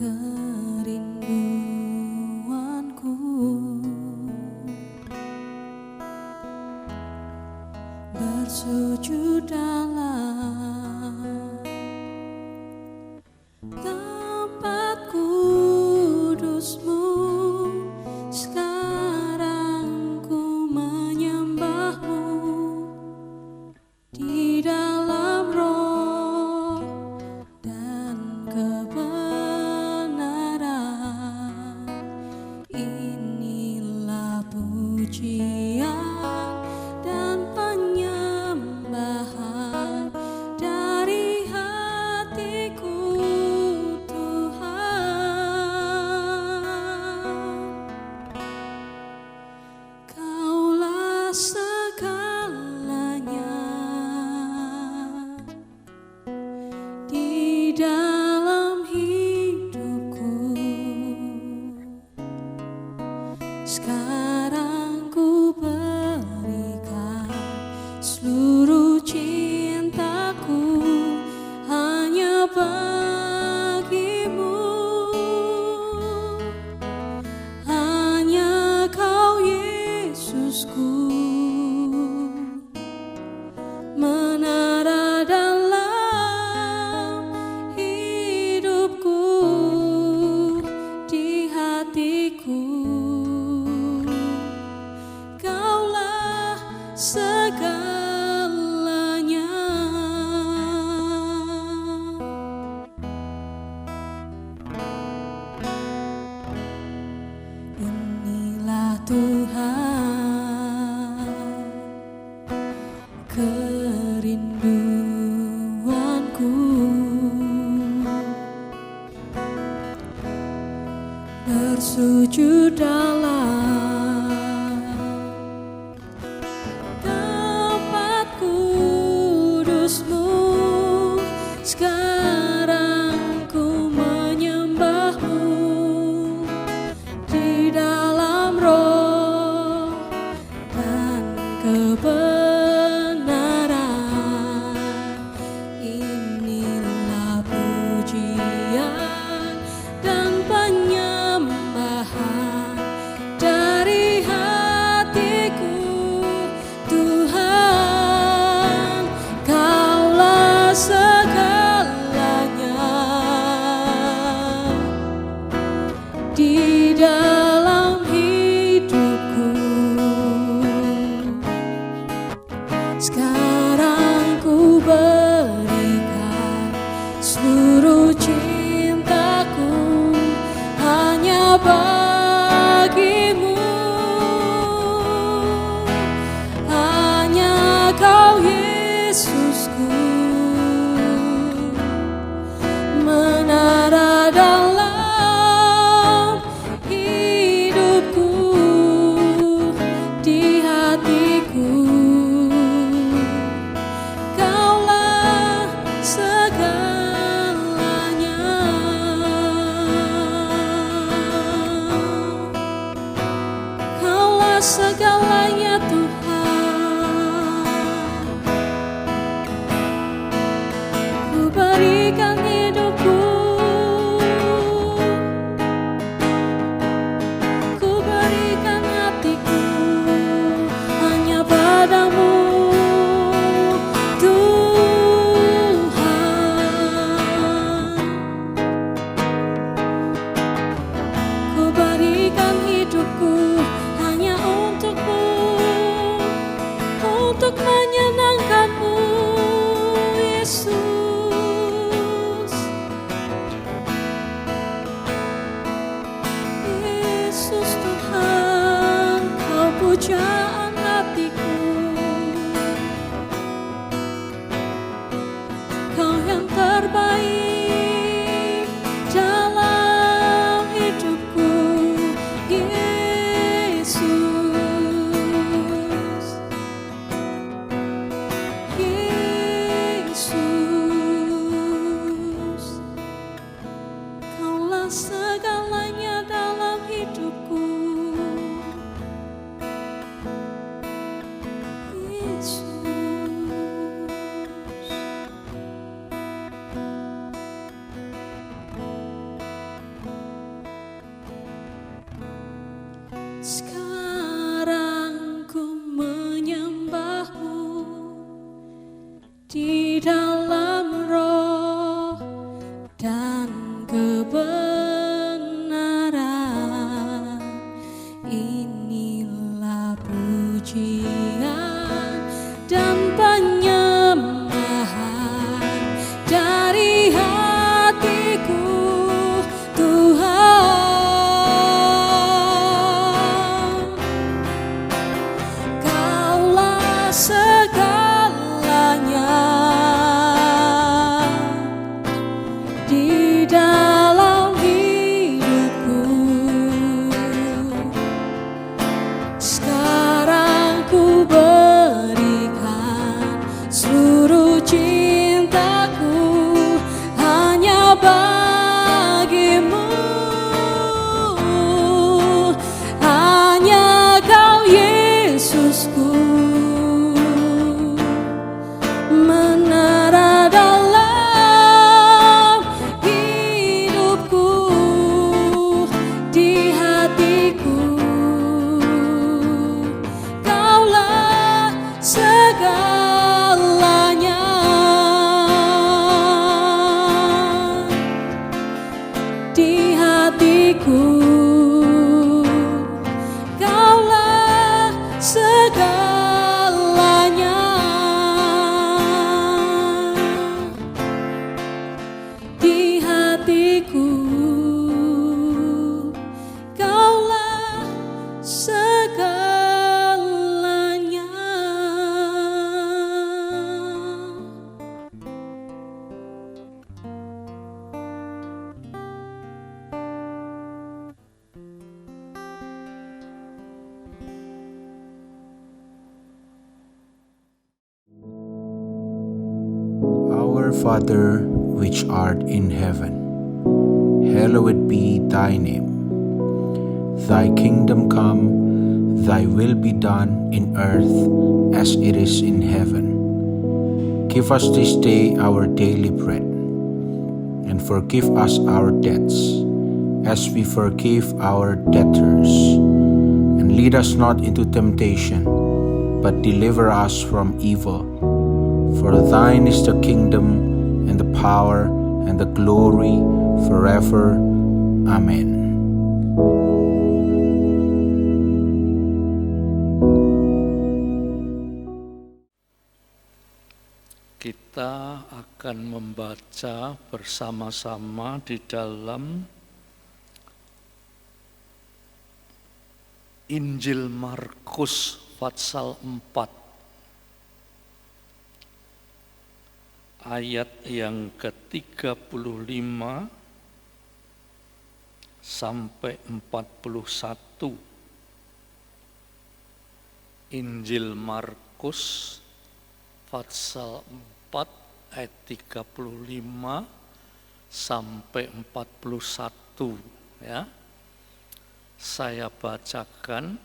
kerinduanku, bersujud dalam tempat kudus-Mu. Sekarang ku menyembah-Mu di dalam roh dan kebenaran. Inilah pujian dan penyembahan dari hatiku, Tuhan. Kaulah segalanya di dalam hidupku. Sekarang ku berikan seluruh cintaku hanya bagimu. Hanya Kau Yesusku, menara dalam hidupku, di hatiku. Kaulah segalanya. Inilah Tuhan, kerinduanku, bersujud dalam tempat kudus-Mu. Sekarang ku menyembah-Mu di dalam roh dan kebenaran. Inilah pujian dan penyembahan dari hatiku, Tuhan. Kaulah segalanya di dalam hidupku. Sekarang ku berikan seluruh cintaku hanya bagimu. Hanya Kau Yesusku, menara dalam hidupku, di hatiku. Kaulah segalanya. Kaulah segalanya, Tuhan. Ku berikan hidupku, ku berikan hatiku hanya padamu, Tuhan. Ku berikan hidupku hanya untuk-Mu, untuk menyenangkan-Mu, Yesus. Yesus Tuhan, Kau pujaan hatiku. Kau yang terbaik dalam hidupku, Yesus. Yesus, Kaulah segalanya dalam hidupku. Yesus. pujian dan penyembahan dari hatiku, Tuhan. Kaulah segalanya di dalam hidupku. Sekarang ku berikan seluruh cintaku hanya bagimu. Hanya Kau Yesusku, menara dalam hidupku, di hatiku. Kaulah segalanya di hatiku. Kaulah segalanya di hatiku. Kaulah segalanya. Our Father, which art in heaven, hallowed be thy name. Thy kingdom come, thy will be done in earth as it is in heaven. Give us this day our daily bread, and forgive us our debts, as we forgive our debtors. And lead us not into temptation, but deliver us from evil. For thine is the kingdom, and the power, and the glory, forever. Amen. Kita akan membaca bersama-sama di dalam Injil Markus pasal 4 ayat yang ke-35 sampai 41. Injil Markus pasal 4 ayat 35 sampai 41 ya. Saya bacakan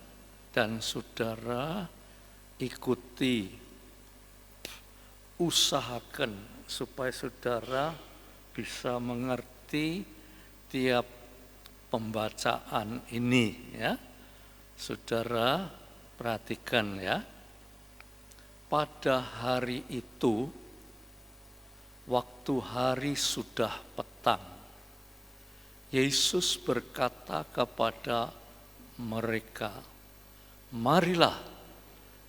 dan saudara ikuti. Usahakan supaya saudara bisa mengerti tiap pembacaan ini ya. Saudara perhatikan ya. Pada hari itu, waktu hari sudah petang, Yesus berkata kepada mereka, "Marilah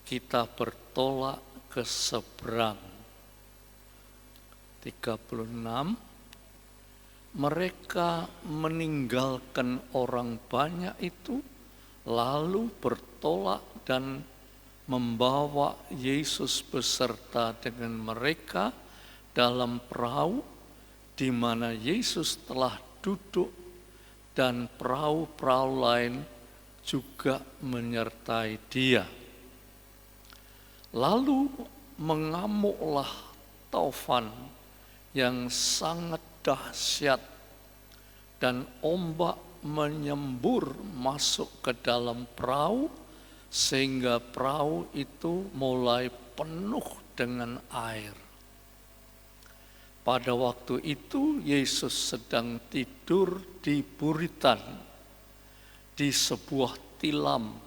kita bertolak ke seberang." 36, mereka meninggalkan orang banyak itu, lalu bertolak dan membawa Yesus beserta dengan mereka dalam perahu di mana Yesus telah duduk, dan perahu-perahu lain juga menyertai Dia. Lalu mengamuklah taufan yang sangat dahsyat, dan ombak menyembur masuk ke dalam perahu, sehingga perahu itu mulai penuh dengan air. Pada waktu itu Yesus sedang tidur di buritan di sebuah tilam.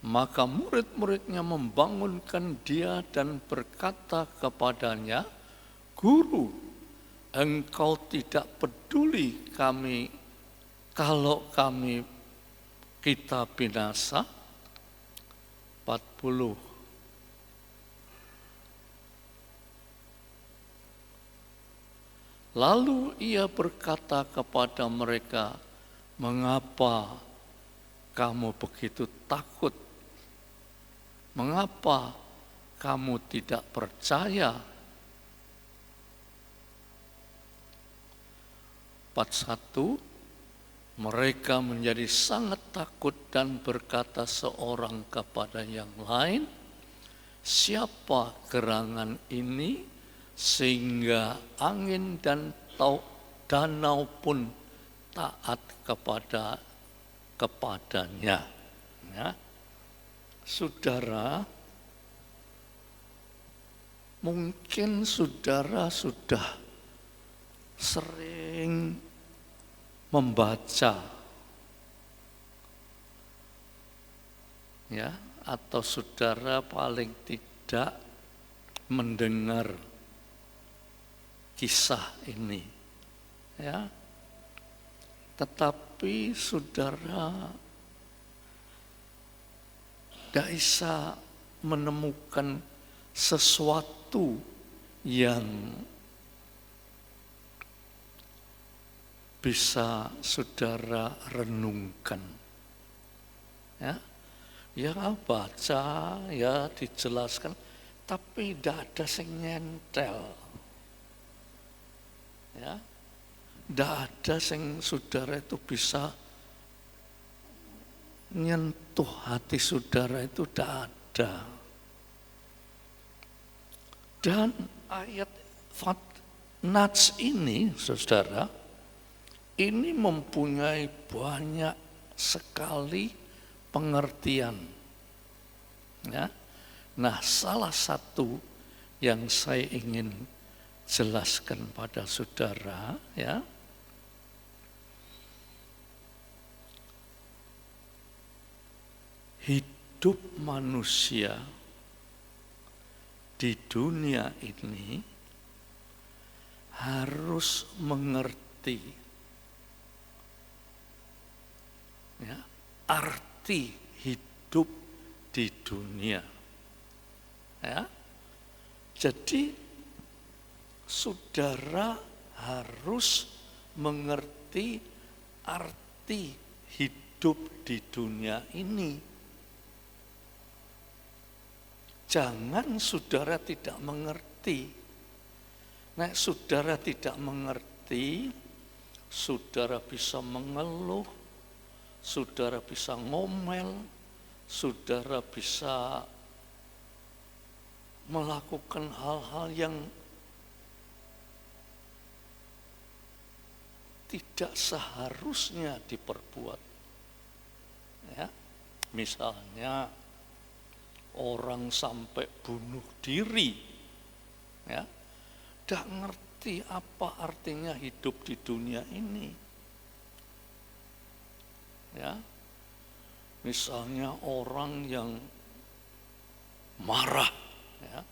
Maka murid-muridnya membangunkan Dia dan berkata kepadanya, "Guru, Engkau tidak peduli kami kalau kita binasa?" 40. Lalu ia berkata kepada mereka, "Mengapa kamu begitu takut? Mengapa kamu tidak percaya?" 41, mereka menjadi sangat takut dan berkata seorang kepada yang lain, "Siapa gerangan ini sehingga angin dan danau pun taat kepadanya?" Ya. Saudara, mungkin saudara sudah sering membaca, ya, atau saudara paling tidak mendengar kisah ini, ya. Tetapi saudara tidak bisa menemukan sesuatu yang bisa saudara renungkan. Ya, ya baca, ya dijelaskan, tapi tidak ada yang nyentel. Ya, tidak ada yang saudara itu bisa nyentuh hati saudara, itu tidak ada. Dan ayat Nats ini, saudara, ini mempunyai banyak sekali pengertian. Ya. Nah, salah satu yang saya ingin jelaskan pada saudara, ya, hidup manusia di dunia ini harus mengerti, ya, arti hidup di dunia. Ya. Jadi saudara harus mengerti arti hidup di dunia ini. Jangan saudara tidak mengerti. Nah, saudara tidak mengerti, saudara bisa mengeluh, saudara bisa ngomel, saudara bisa melakukan hal-hal yang tidak seharusnya diperbuat. Ya, misalnya orang sampai bunuh diri, ya, tidak ngerti apa artinya hidup di dunia ini. Ya, misalnya orang yang marah, ya,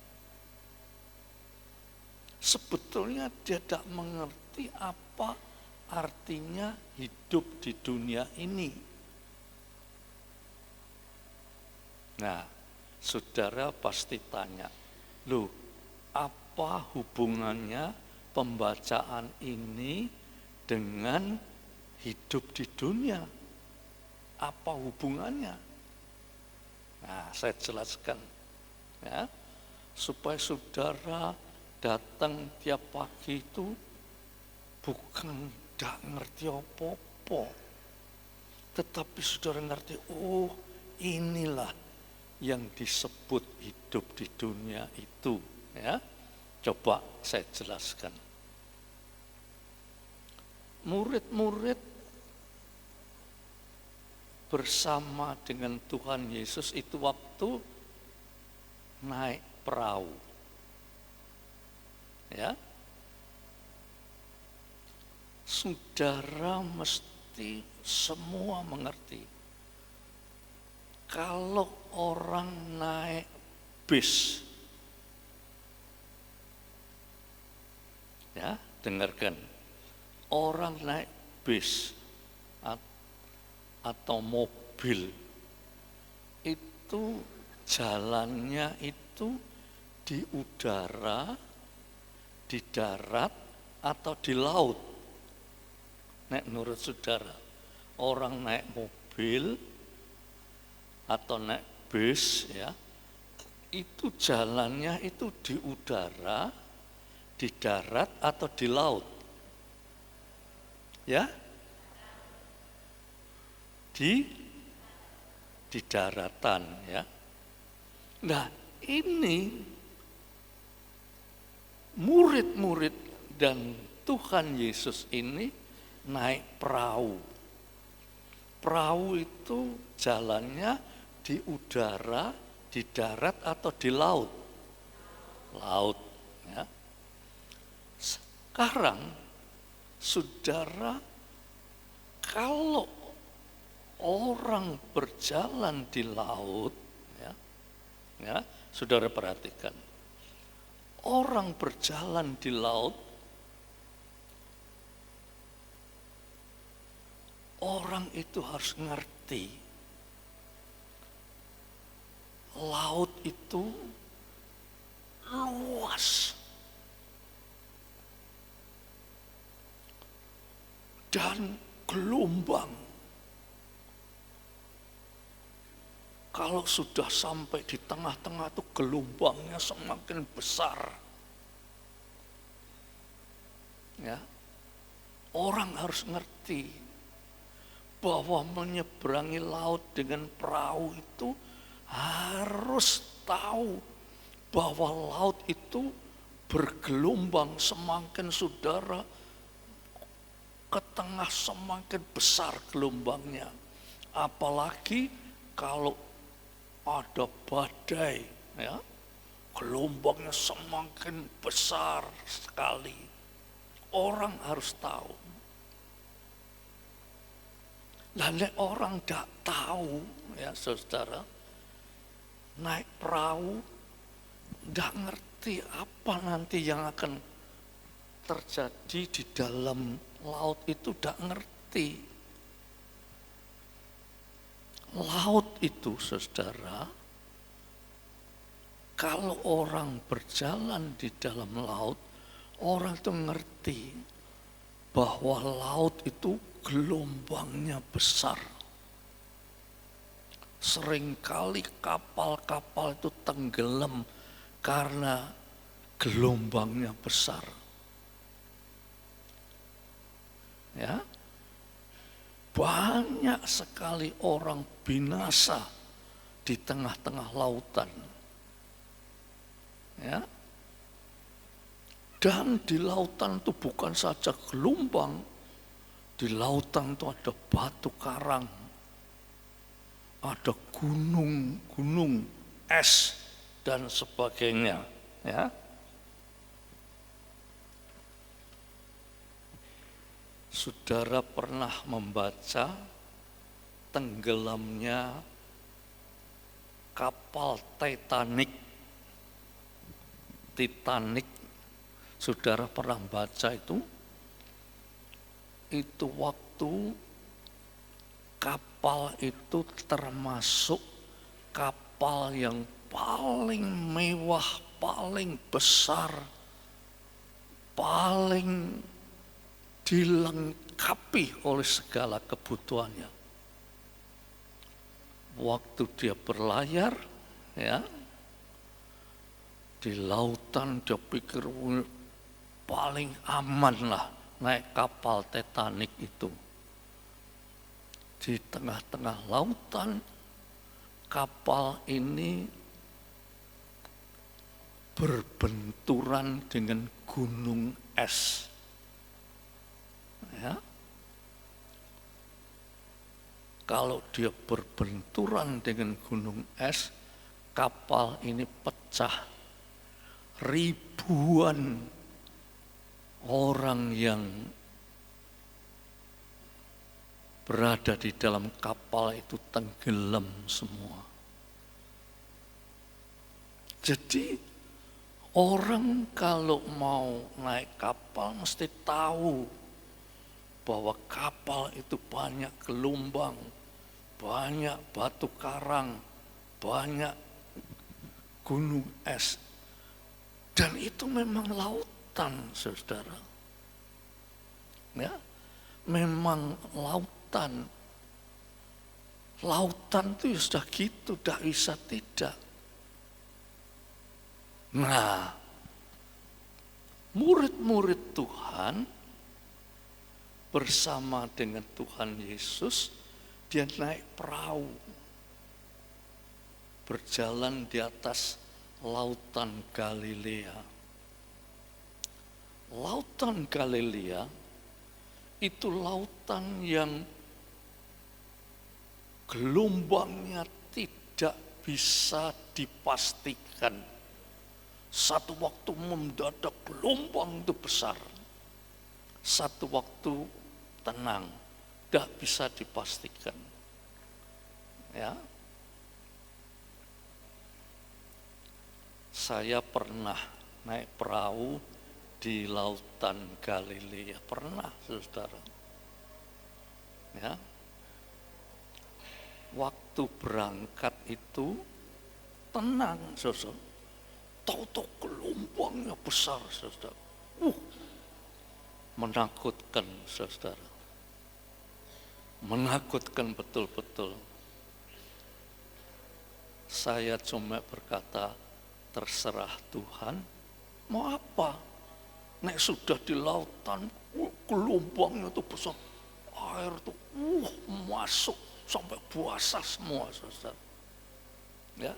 sebetulnya dia tidak mengerti apa artinya hidup di dunia ini. Nah, saudara pasti tanya, loh, apa hubungannya pembacaan ini dengan hidup di dunia? Apa hubungannya? Nah, saya jelaskan, ya, supaya saudara datang tiap pagi itu bukan tidak ngerti apa-apa, tetapi saudara ngerti, oh inilah yang disebut hidup di dunia itu. Ya, coba saya jelaskan. Murid-murid bersama dengan Tuhan Yesus itu waktu naik perahu. Ya, saudara mesti semua mengerti. Kalau orang naik bis, ya, dengarkan, orang naik bis atau mobil itu jalannya itu di udara, di darat, atau di laut. Nek menurut saudara, orang naik mobil atau naik bus ya, itu jalannya itu di udara, di darat, atau di laut. Ya? Di daratan ya. Nah, ini murid-murid dan Tuhan Yesus ini naik perahu. Perahu itu jalannya di udara, di darat, atau di laut? Laut. Ya. Sekarang, saudara, kalau orang berjalan di laut, ya, saudara perhatikan, orang berjalan di laut, orang itu harus ngerti laut itu luas dan gelombang. Kalau sudah sampai di tengah-tengah itu gelombangnya semakin besar. Ya. Orang harus ngerti bahwa menyeberangi laut dengan perahu itu harus tahu bahwa laut itu bergelombang, semakin saudara ke tengah semakin besar gelombangnya. Apalagi kalau ada badai, ya, gelombangnya semakin besar sekali. Orang harus tahu. Lalu orang tidak tahu, ya saudara, naik perahu, tidak ngerti apa nanti yang akan terjadi di dalam laut itu, tidak ngerti. Laut itu, saudara, kalau orang berjalan di dalam laut, orang itu ngerti bahwa laut itu gelombangnya besar. Seringkali kapal-kapal itu tenggelam karena gelombangnya besar. Ya, banyak sekali orang binasa di tengah-tengah lautan. Ya. Dan di lautan itu bukan saja gelombang, di lautan itu ada batu karang, ada gunung-gunung es dan sebagainya. Ya. Saudara pernah membaca tenggelamnya kapal Titanic? Saudara pernah baca itu? Itu waktu kapal itu termasuk kapal yang paling mewah, paling besar, paling dilengkapi oleh segala kebutuhannya. Waktu dia berlayar, ya, di lautan dia pikir paling aman lah naik kapal Titanic itu. Di tengah-tengah lautan, kapal ini berbenturan dengan gunung es. Ya. Kalau dia berbenturan dengan gunung es, kapal ini pecah. Ribuan orang yang berada di dalam kapal itu tenggelam semua. Jadi orang kalau mau naik kapal mesti tahu bahwa kapal itu banyak gelombang, banyak batu karang, banyak gunung es. Dan itu memang lautan, saudara. Ya, memang lautan. Lautan itu sudah gitu, tidak bisa tidak. Nah, murid-murid Tuhan bersama dengan Tuhan Yesus, dia naik perahu, berjalan di atas lautan Galilea. Lautan Galilea itu lautan yang gelombangnya tidak bisa dipastikan. Satu waktu mendadak gelombang itu besar, satu waktu tenang, tidak bisa dipastikan. Ya, saya pernah naik perahu di lautan Galilea, pernah, saudara. Ya, waktu berangkat itu tenang, saudara. Tahu-tahu gelombangnya besar, saudara. Menakutkan, saudara. Menakutkan betul-betul. Saya cuma berkata, terserah Tuhan, mau apa? Nek sudah di lautan, gelombangnya itu besar. Air itu masuk sampai basah semua, saudara. Ya,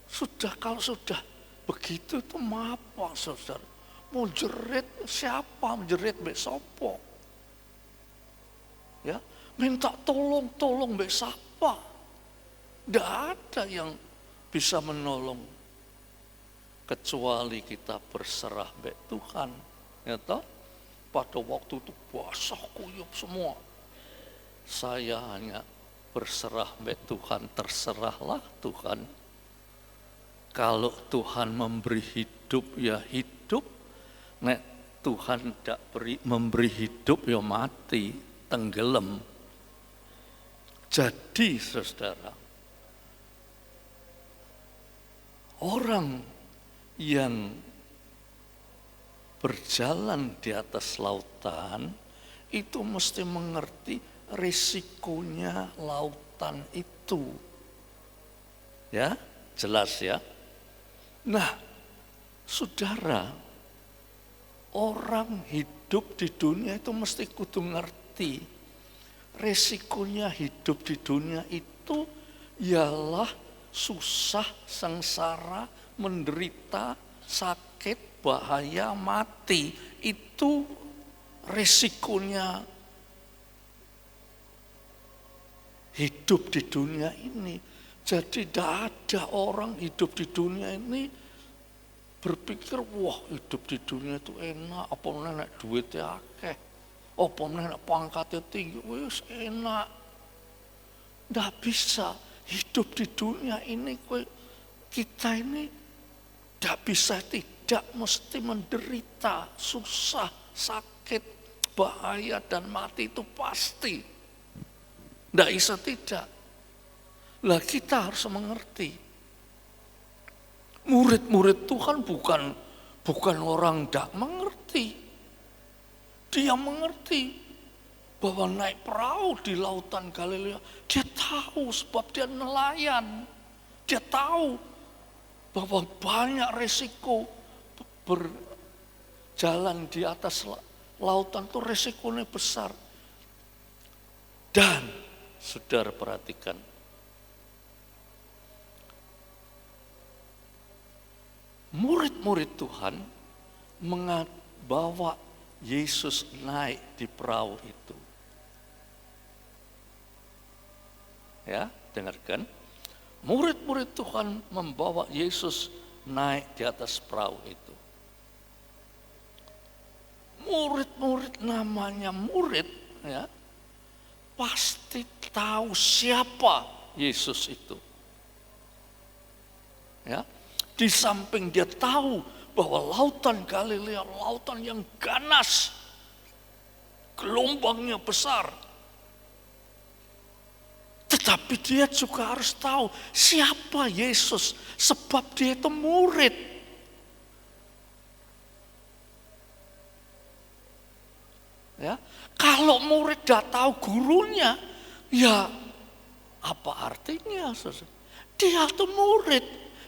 sudah, kalau sudah begitu itu mau apa, saudara? Mau jerit siapa? Menjerit mbek sopo? Ya, minta tolong mbek siapa? Tidak ada yang bisa menolong kecuali kita berserah mbek Tuhan. Ya toh? Pada waktu itu basah kuyup semua. Saya hanya berserah mbek Tuhan, terserahlah Tuhan. Kalau Tuhan memberi hidup ya hidup, nek Tuhan tidak memberi hidup ya mati, tenggelam. Jadi saudara, orang yang berjalan di atas lautan itu mesti mengerti risikonya lautan itu. Ya, jelas ya. Nah, saudara, orang hidup di dunia itu mesti kudu ngerti resikonya hidup di dunia itu ialah susah, sengsara, menderita, sakit, bahaya, mati. Itu resikonya hidup di dunia ini. Jadi tidak ada orang hidup di dunia ini berpikir, wah hidup di dunia itu enak, apa menek duitnya akeh, apa menek pangkatnya tinggi, wis enak. Tidak bisa hidup di dunia ini, kita ini tidak bisa tidak, mesti menderita, susah, sakit, bahaya dan mati itu pasti. Tidak bisa tidak. Lah kita harus mengerti. Murid-murid Tuhan bukan orang tidak mengerti. Dia mengerti bahwa naik perahu di lautan Galilea. Dia tahu sebab dia nelayan. Dia tahu bahwa banyak resiko berjalan di atas lautan itu resikonya besar. Dan saudara perhatikan, murid-murid Tuhan membawa Yesus naik di perahu itu. Ya, dengarkan. Murid-murid Tuhan membawa Yesus naik di atas perahu itu. Murid-murid, namanya murid, ya, pasti tahu siapa Yesus itu. Ya, di samping dia tahu bahwa lautan Galilea, lautan yang ganas, gelombangnya besar. Tetapi dia juga harus tahu siapa Yesus, sebab dia itu murid. Ya, kalau murid tidak tahu gurunya, ya apa artinya? Dia itu murid,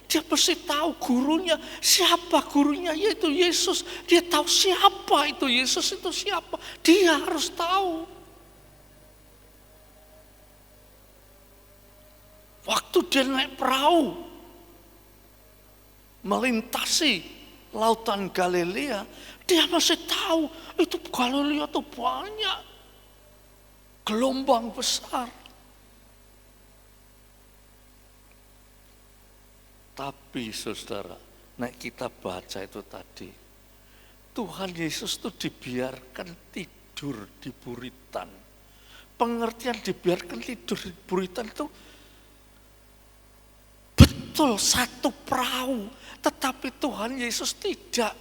dia pasti tahu gurunya. Siapa gurunya? Yaitu Yesus. Dia tahu siapa itu Yesus, itu siapa. Dia harus tahu. Waktu dia naik perahu, melintasi lautan Galilea, dia masih tahu itu Galilea itu banyak gelombang besar. Tapi saudara, kita baca itu tadi, Tuhan Yesus itu dibiarkan tidur di buritan. Pengertian dibiarkan tidur di buritan itu betul satu perahu, tetapi Tuhan Yesus tidak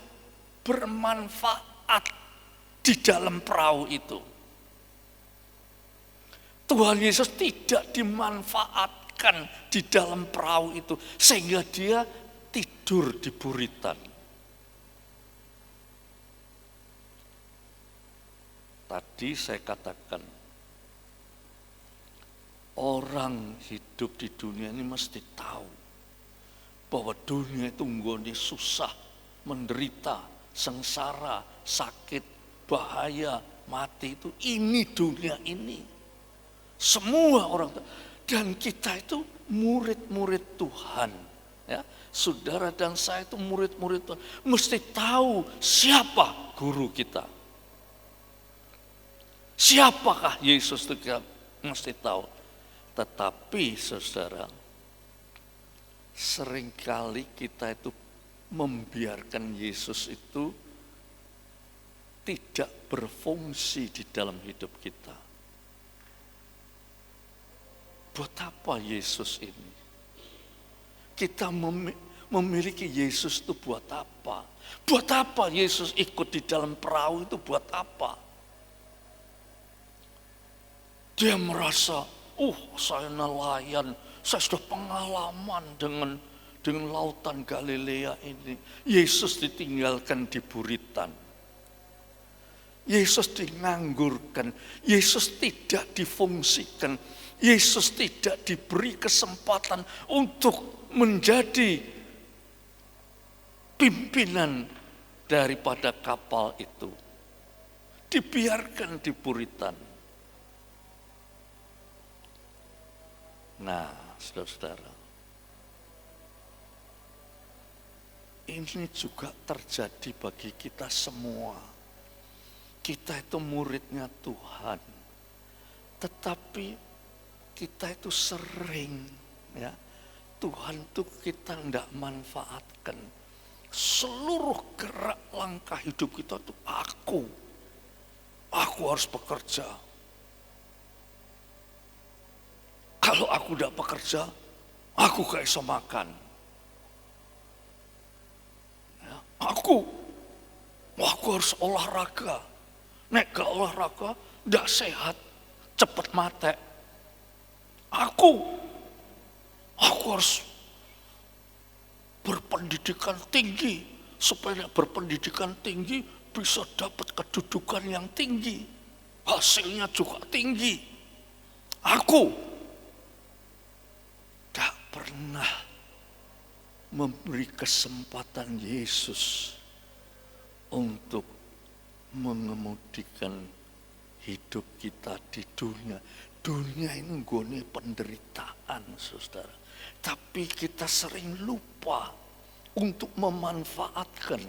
bermanfaat di dalam perahu itu. Tuhan Yesus tidak dimanfaatkan di dalam perahu itu, sehingga dia tidur di buritan. Tadi saya katakan, orang hidup di dunia ini mesti tahu bahwa dunia itu nggone susah, menderita, sengsara, sakit, bahaya, mati itu. Ini dunia ini. Semua orang, dan kita itu murid-murid Tuhan. Ya, saudara dan saya itu murid-murid Tuhan. Mesti tahu siapa guru kita. Siapakah Yesus itu kita mesti tahu. Tetapi saudara, seringkali kita itu membiarkan Yesus itu tidak berfungsi di dalam hidup kita. Buat apa Yesus ini? Kita memiliki Yesus itu buat apa? Buat apa Yesus ikut di dalam perahu itu buat apa? Dia merasa, saya nelayan, saya sudah pengalaman dengan lautan Galilea ini. Yesus ditinggalkan di buritan. Yesus dianggurkan. Yesus tidak difungsikan. Yesus tidak diberi kesempatan untuk menjadi pimpinan daripada kapal itu. Dibiarkan di buritan. Nah, saudara-saudara, ini juga terjadi bagi kita semua. Kita itu muridnya Tuhan, tetapi kita itu sering, ya, Tuhan itu kita tidak manfaatkan. Seluruh gerak langkah hidup kita itu aku harus bekerja. Kalau aku tidak bekerja, aku gak bisa makan. Ya, aku harus olahraga. Nek gak olahraga, tidak sehat, cepat mati. Aku harus berpendidikan tinggi, supaya berpendidikan tinggi bisa dapat kedudukan yang tinggi, hasilnya juga tinggi. Aku tak pernah memberi kesempatan Yesus untuk mengemudikan hidup kita di dunia. Dunia ini nggone penderitaan, saudara. Tapi kita sering lupa untuk memanfaatkan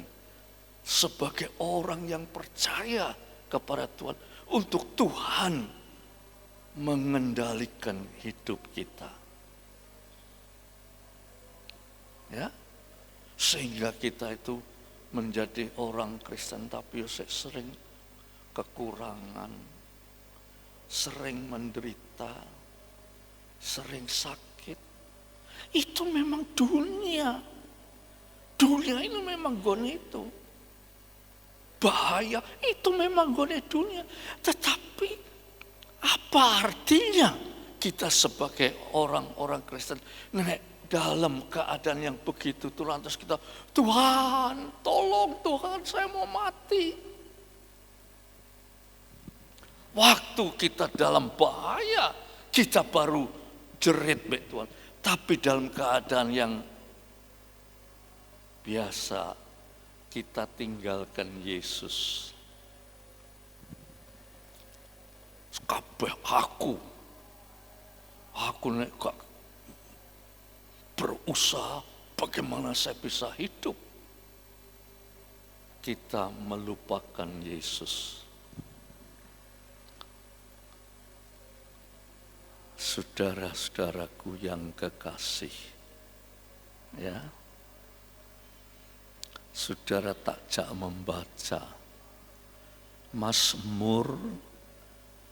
sebagai orang yang percaya kepada Tuhan, untuk Tuhan mengendalikan hidup kita. Ya, sehingga kita itu menjadi orang Kristen tapi sering kekurangan, sering menderita, sering sakit. Itu memang dunia. Dunia ini memang gone itu. Bahaya itu memang gone dunia. Tetapi apa artinya kita sebagai orang-orang Kristen, dalam keadaan yang begitu tuh lantas kita, Tuhan, tolong Tuhan, saya mau mati. Waktu kita dalam bahaya, kita baru jerit baik Tuhan. Tapi dalam keadaan yang biasa, kita tinggalkan Yesus. Kabeh aku nek gak berusaha bagaimana saya bisa hidup. Kita melupakan Yesus. Saudara-saudaraku yang kekasih, ya, saudara takjak membaca Mazmur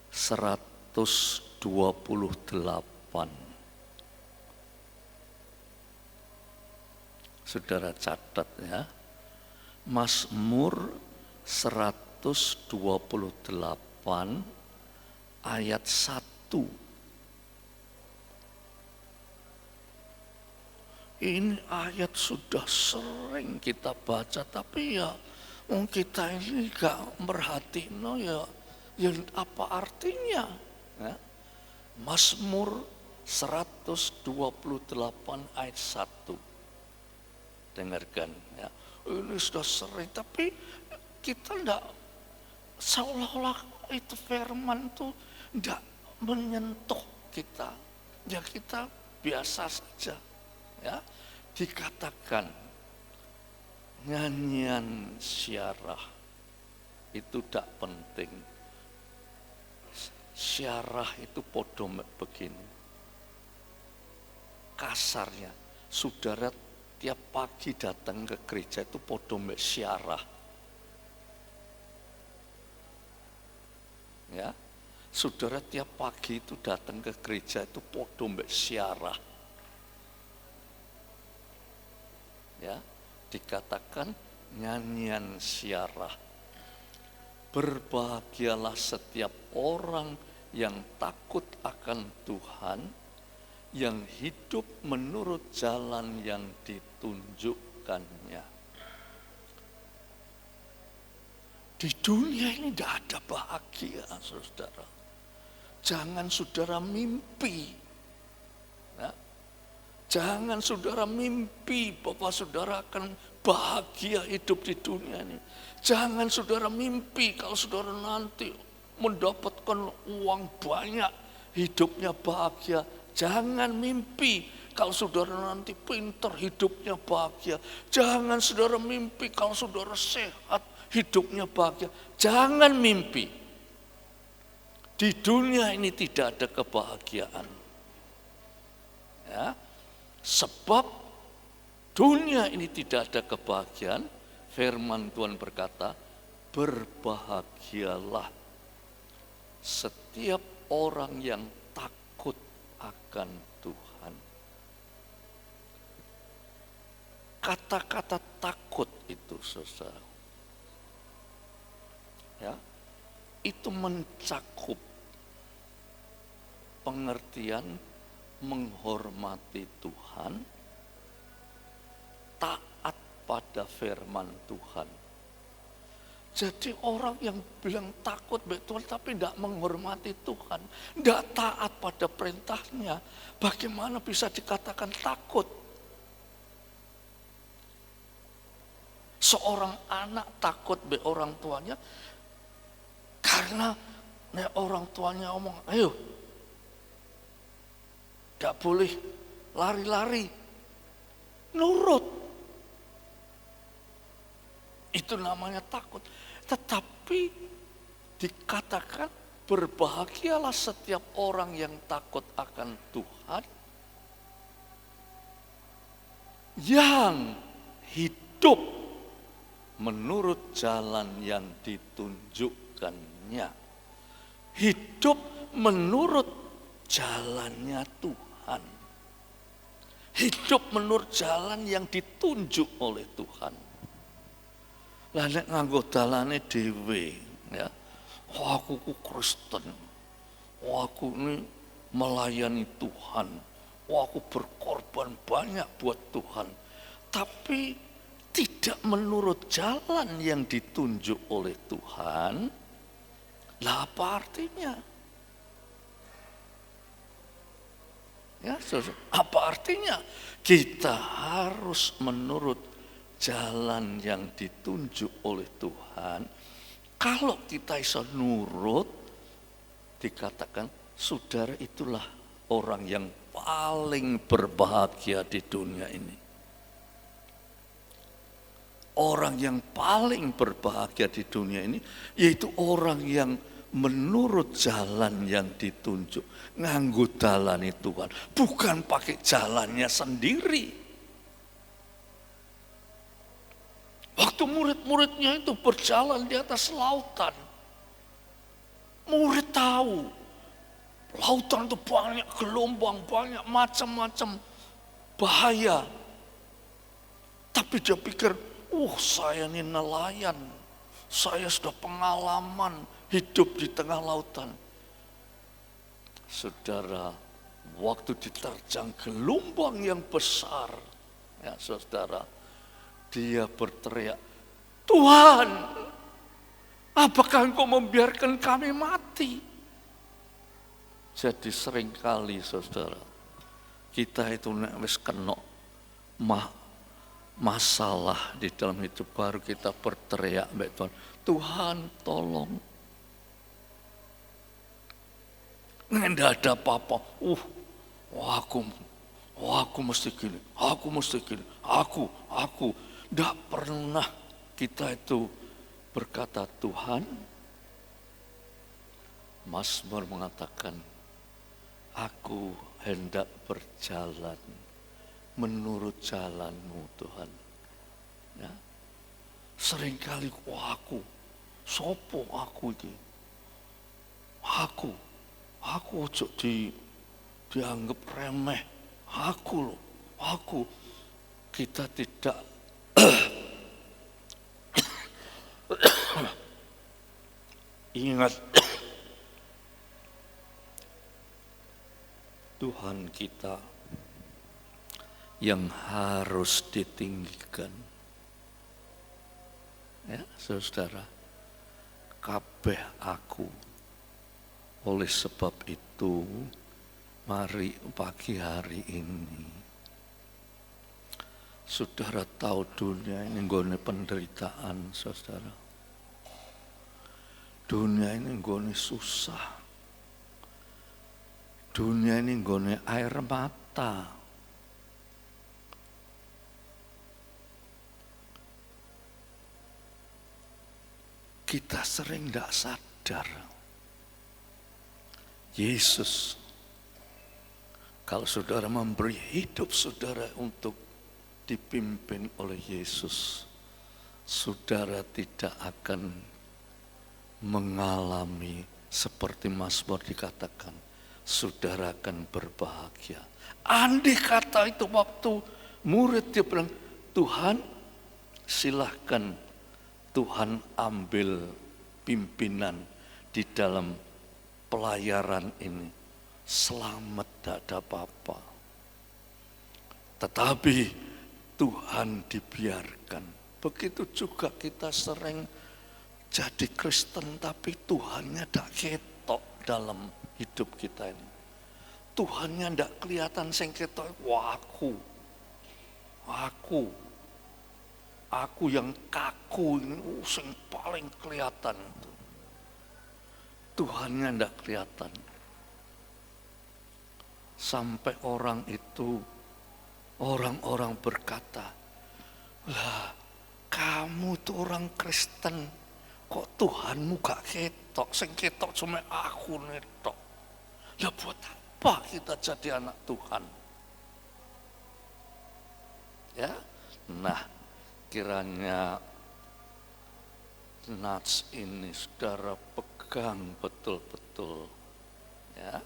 128. Saudara catat ya, Mazmur 128 ayat 1. Ini ayat sudah sering kita baca, tapi ya kita ini gak merhatiin ya apa artinya. Ya. Mazmur 128 ayat 1. Dengarkan ya. Ini sudah sering, tapi kita enggak, seolah-olah itu firman itu enggak menyentuh kita. Ya kita biasa saja. Ya, dikatakan nyanyian syarah itu tidak penting. Syarah itu podo begini. Kasarnya, saudara tiap pagi datang ke gereja itu podo mek syarah. Ya, saudara tiap pagi itu datang ke gereja itu podo mek syarah. Ya, dikatakan nyanyian syarah. Berbahagialah setiap orang yang takut akan Tuhan, yang hidup menurut jalan yang ditunjukkannya. Di dunia ini tidak ada bahagia, saudara. Jangan saudara mimpi. Ya. Jangan saudara mimpi bahwa saudara akan bahagia hidup di dunia ini. Jangan saudara mimpi kalau saudara nanti mendapatkan uang banyak, hidupnya bahagia. Jangan mimpi kalau saudara nanti pintar, hidupnya bahagia. Jangan saudara mimpi kalau saudara sehat, hidupnya bahagia. Jangan mimpi. Di dunia ini tidak ada kebahagiaan. Ya. Sebab dunia ini tidak ada kebahagiaan, firman Tuhan berkata, berbahagialah setiap orang yang takut akan Tuhan. Kata-kata takut itu, saudara, ya, itu mencakup pengertian menghormati Tuhan, taat pada firman Tuhan. Jadi orang yang bilang takut baik Tuhan tapi tidak menghormati Tuhan, tidak taat pada perintahnya, bagaimana bisa dikatakan takut? Seorang anak takut baik orang tuanya karena orang tuanya omong, ayo, tidak boleh lari-lari, nurut. Itu namanya takut. Tetapi dikatakan berbahagialah setiap orang yang takut akan Tuhan, yang hidup menurut jalan yang ditunjukkannya. Hidup menurut jalannya Tuhan. Hidup menurut jalan yang ditunjuk oleh Tuhan. Lah nek nganggo dalane dhewe, ya. Aku ku Kristen. Aku ini melayani Tuhan. Wah, aku berkorban banyak buat Tuhan. Tapi tidak menurut jalan yang ditunjuk oleh Tuhan. Lah apa artinya? Ya, apa artinya? Kita harus menurut jalan yang ditunjuk oleh Tuhan. Kalau kita bisa nurut, dikatakan saudara itulah orang yang paling berbahagia di dunia ini. Orang yang paling berbahagia di dunia ini yaitu orang yang menurut jalan yang ditunjuk, nganggo dalane Tuhan, bukan pakai jalannya sendiri. Waktu murid-muridnya itu berjalan di atas lautan, murid tahu lautan itu banyak gelombang, banyak macam-macam bahaya. Tapi dia pikir, saya ini nelayan, saya sudah pengalaman hidup di tengah lautan. Saudara, waktu diterjang gelombang yang besar, ya saudara, dia berteriak, Tuhan, apakah Engkau membiarkan kami mati? Jadi seringkali saudara, kita itu nek wis kena masalah di dalam hidup baru kita berteriak mbak Tuhan, Tuhan tolong. Nggak ada apa-apa. Aku mesti gini, aku mesti gini, aku. Nggak pernah kita itu berkata Tuhan. Mazmur mengatakan, aku hendak berjalan menurut jalan-Mu Tuhan. Ya. Seringkali sopo aku ini. Aku ojo dianggap remeh. Aku. Kita tidak ingat Tuhan kita yang harus ditinggikan. Ya, saudara, kabeh aku. Oleh sebab itu, mari pagi hari ini, saudara tahu dunia ini nggone penderitaan, saudara. Dunia ini nggone susah. Dunia ini nggone air mata. Kita sering tidak sadar. Yesus, kalau saudara memberi hidup saudara untuk dipimpin oleh Yesus, saudara tidak akan mengalami seperti Mazmur dikatakan, saudara akan berbahagia. Andai kata itu waktu murid dia bilang, Tuhan silahkan Tuhan ambil pimpinan di dalam pelayaran ini. Selamat, tidak ada apa-apa. Tetapi Tuhan dibiarkan. Begitu juga kita sering jadi Kristen tapi Tuhannya tidak ketok dalam hidup kita ini. Tuhannya tidak kelihatan sing ketok. Aku yang kaku ini, sing paling kelihatan. Tuhannya tidak kelihatan. Sampai orang-orang berkata, lah kamu tuh orang Kristen, kok Tuhanmu gak ketok, sing ketok cuma aku netok. Lah buat apa kita jadi anak Tuhan? Ya, nah kiranya nats ini saudara pegang betul-betul, ya.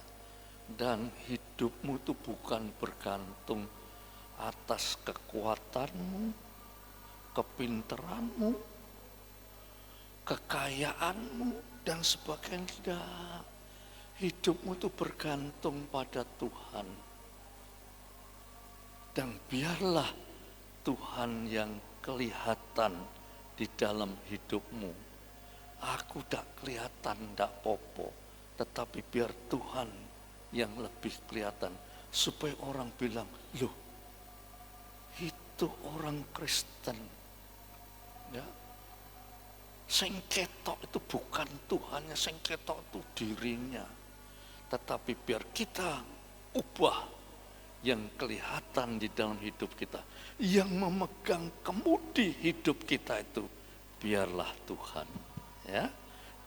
Dan hidupmu itu bukan bergantung atas kekuatanmu, kepinteranmu, kekayaanmu, dan sebagainya. Tidak. hidupmu itu bergantung pada Tuhan. Dan biarlah Tuhan yang kelihatan di dalam hidupmu. Aku tak kelihatan, tak popo, tetapi biar Tuhan yang lebih kelihatan. Supaya orang bilang, loh, itu orang Kristen. Ya, sing ketok itu bukan Tuhannya, sing ketok itu dirinya. Tetapi biar kita ubah yang kelihatan di dalam hidup kita, yang memegang kemudi hidup kita itu, biarlah Tuhan. Ya,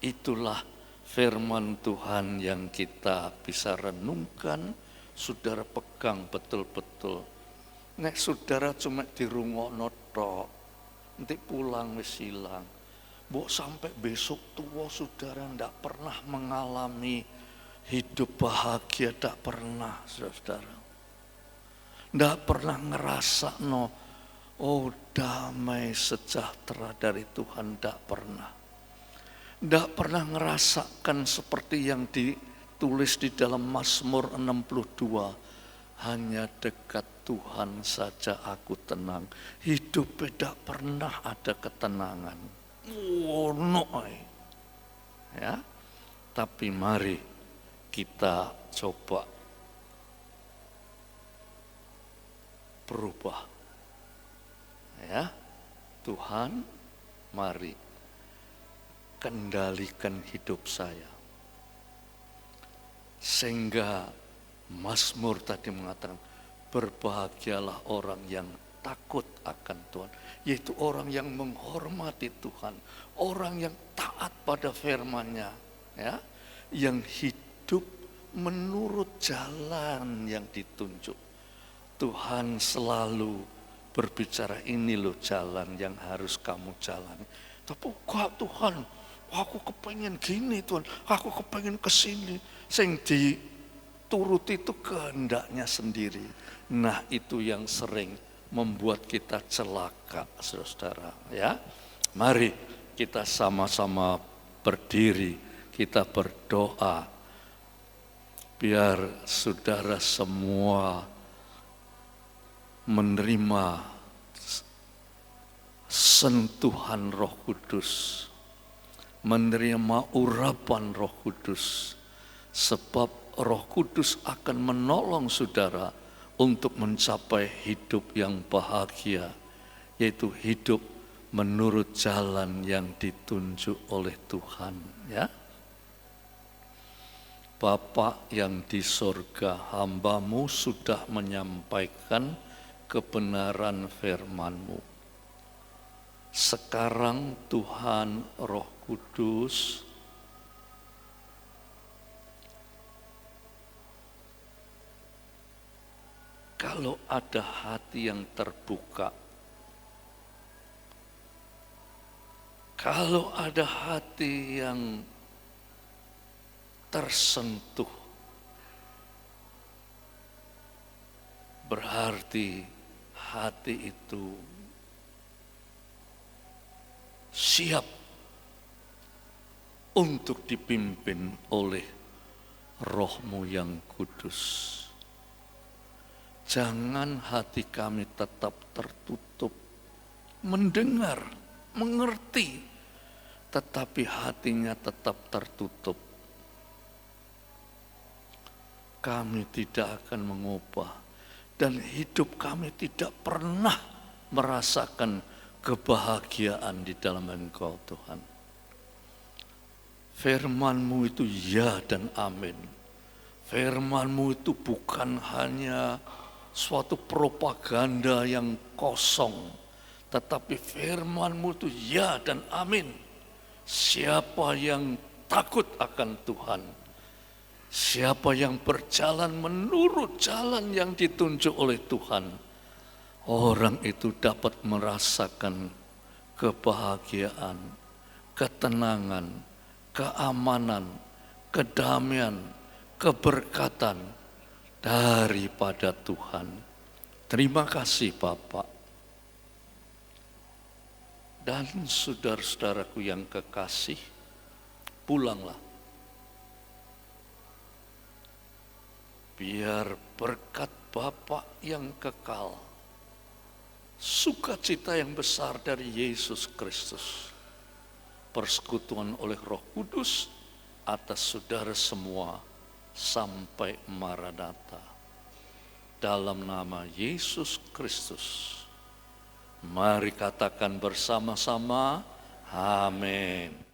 itulah firman Tuhan yang kita bisa renungkan, saudara pegang betul-betul. Nek saudara cuma dirungokno tok, nanti pulang wis ilang. Mbok sampai besok tua saudara ndak pernah mengalami hidup bahagia, tak pernah saudara. Ndak pernah ngerasa damai sejahtera dari Tuhan, ndak pernah. Ndak pernah ngerasakan seperti yang ditulis di dalam Mazmur 62. Hanya dekat Tuhan saja aku tenang. Hidup tidak pernah ada ketenangan. Ya, tapi mari kita coba berubah. Ya, Tuhan, mari kendalikan hidup saya. Sehingga Mazmur tadi mengatakan, berbahagialah orang yang takut akan Tuhan. Yaitu orang yang menghormati Tuhan. Orang yang taat pada firman-Nya. Ya, yang hidup menurut jalan yang ditunjuk. Tuhan selalu berbicara, ini loh jalan yang harus kamu jalani. Tapi kok Tuhan, aku kepengen gini Tuhan, aku kepengen kesini. Sing dituruti itu kehendaknya sendiri. Nah itu yang sering membuat kita celaka, saudara. Ya, mari kita sama-sama berdiri, kita berdoa. Biar saudara semua menerima sentuhan Roh Kudus, menerima urapan Roh Kudus, sebab Roh Kudus akan menolong saudara untuk mencapai hidup yang bahagia, yaitu hidup menurut jalan yang ditunjuk oleh Tuhan. Ya, Bapa yang di sorga, hamba-Mu sudah menyampaikan kebenaran firman-Mu. Sekarang Tuhan Roh Kudus kalau ada hati yang terbuka, kalau ada hati yang tersentuh, berarti hati itu siap untuk dipimpin oleh Roh-Mu yang kudus. Jangan hati kami tetap tertutup, mendengar, mengerti, tetapi hatinya tetap tertutup. Kami tidak akan mengubah. Dan hidup kami tidak pernah merasakan kebahagiaan di dalam Engkau Tuhan. Firman-Mu itu ya dan amin. Firman-Mu itu bukan hanya suatu propaganda yang kosong, tetapi firman-Mu itu ya dan amin. Siapa yang takut akan Tuhan, siapa yang berjalan menurut jalan yang ditunjuk oleh Tuhan, orang itu dapat merasakan kebahagiaan, ketenangan, keamanan, kedamaian, keberkatan daripada Tuhan. Terima kasih Bapak. Dan saudara-saudaraku yang kekasih, pulanglah. biar berkat Bapa yang kekal, sukacita yang besar dari Yesus Kristus, persekutuan oleh Roh Kudus atas saudara semua sampai Maranatha. Dalam nama Yesus Kristus, mari katakan bersama-sama, amin.